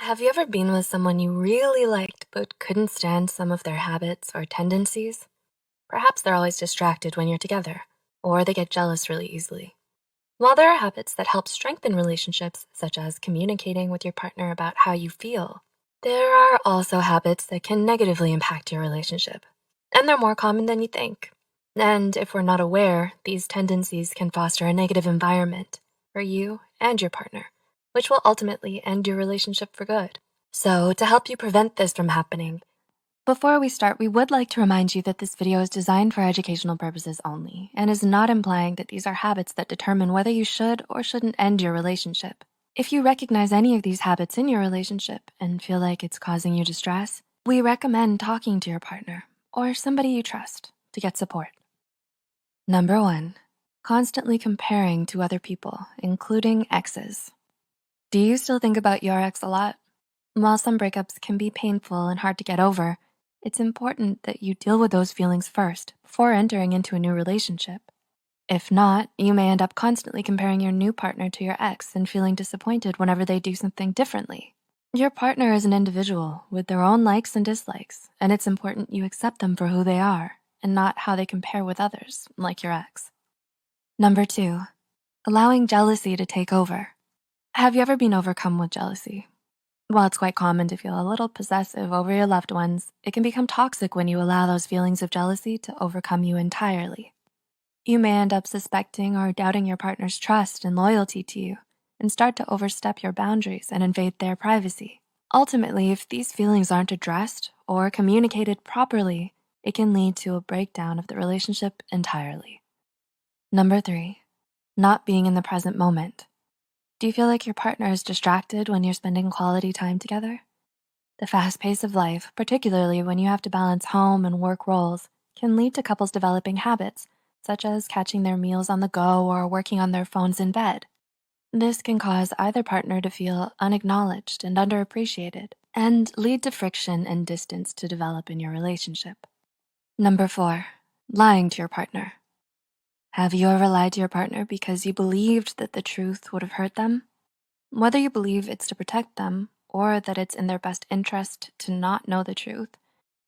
Have you ever been with someone you really liked but couldn't stand some of their habits or tendencies? Perhaps they're always distracted when you're together, or they get jealous really easily. While there are habits that help strengthen relationships, such as communicating with your partner about how you feel, there are also habits that can negatively impact your relationship, and they're more common than you think. And if we're not aware, these tendencies can foster a negative environment for you and your partner, which will ultimately end your relationship for good. So, to help you prevent this from happening, before we start, we would like to remind you that this video is designed for educational purposes only and is not implying that these are habits that determine whether you should or shouldn't end your relationship. If you recognize any of these habits in your relationship and feel like it's causing you distress, we recommend talking to your partner or somebody you trust to get support. Number 1, constantly comparing to other people, including exes. Do you still think about your ex a lot? While some breakups can be painful and hard to get over, it's important that you deal with those feelings first before entering into a new relationship. If not, you may end up constantly comparing your new partner to your ex and feeling disappointed whenever they do something differently. Your partner is an individual with their own likes and dislikes, and it's important you accept them for who they are and not how they compare with others, like your ex. Number 2, allowing jealousy to take over. Have you ever been overcome with jealousy? While it's quite common to feel a little possessive over your loved ones, it can become toxic when you allow those feelings of jealousy to overcome you entirely. You may end up suspecting or doubting your partner's trust and loyalty to you and start to overstep your boundaries and invade their privacy. Ultimately, if these feelings aren't addressed or communicated properly, it can lead to a breakdown of the relationship entirely. Number 3, not being in the present moment. Do you feel like your partner is distracted when you're spending quality time together? The fast pace of life, particularly when you have to balance home and work roles, can lead to couples developing habits, such as catching their meals on the go or working on their phones in bed. This can cause either partner to feel unacknowledged and underappreciated and lead to friction and distance to develop in your relationship. Number 4, lying to your partner. Have you ever lied to your partner because you believed that the truth would have hurt them? Whether you believe it's to protect them or that it's in their best interest to not know the truth,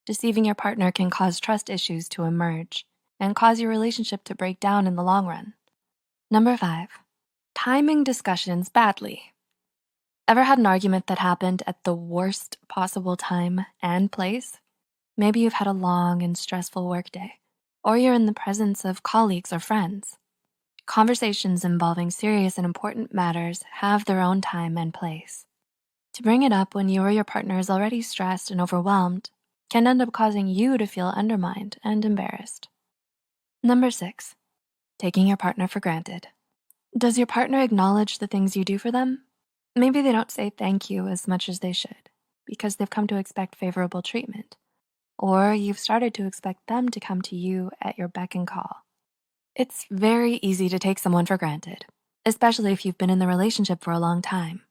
deceiving your partner can cause trust issues to emerge and cause your relationship to break down in the long run. Number 5, timing discussions badly. Ever had an argument that happened at the worst possible time and place? Maybe you've had a long and stressful workday, or you're in the presence of colleagues or friends. Conversations involving serious and important matters have their own time and place. To bring it up when you or your partner is already stressed and overwhelmed can end up causing you to feel undermined and embarrassed. Number 6, taking your partner for granted. Does your partner acknowledge the things you do for them? Maybe they don't say thank you as much as they should because they've come to expect favorable treatment, or you've started to expect them to come to you at your beck and call. It's very easy to take someone for granted, especially if you've been in the relationship for a long time.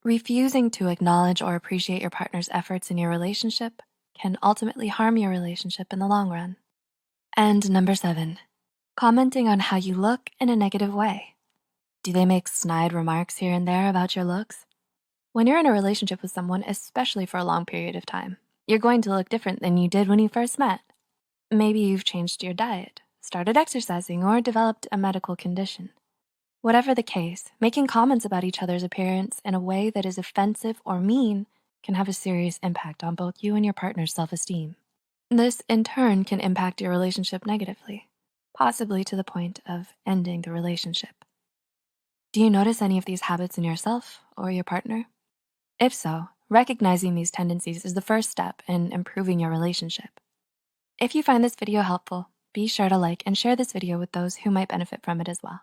Refusing to acknowledge or appreciate your partner's efforts in your relationship can ultimately harm your relationship in the long run. And number 7, commenting on how you look in a negative way. Do they make snide remarks here and there about your looks? When you're in a relationship with someone, especially for a long period of time, you're going to look different than you did when you first met. Maybe you've changed your diet, started exercising, or developed a medical condition. Whatever the case, making comments about each other's appearance in a way that is offensive or mean can have a serious impact on both you and your partner's self-esteem. This, in turn, can impact your relationship negatively, possibly to the point of ending the relationship. Do you notice any of these habits in yourself or your partner? If so, recognizing these tendencies is the first step in improving your relationship. If you find this video helpful, be sure to like and share this video with those who might benefit from it as well.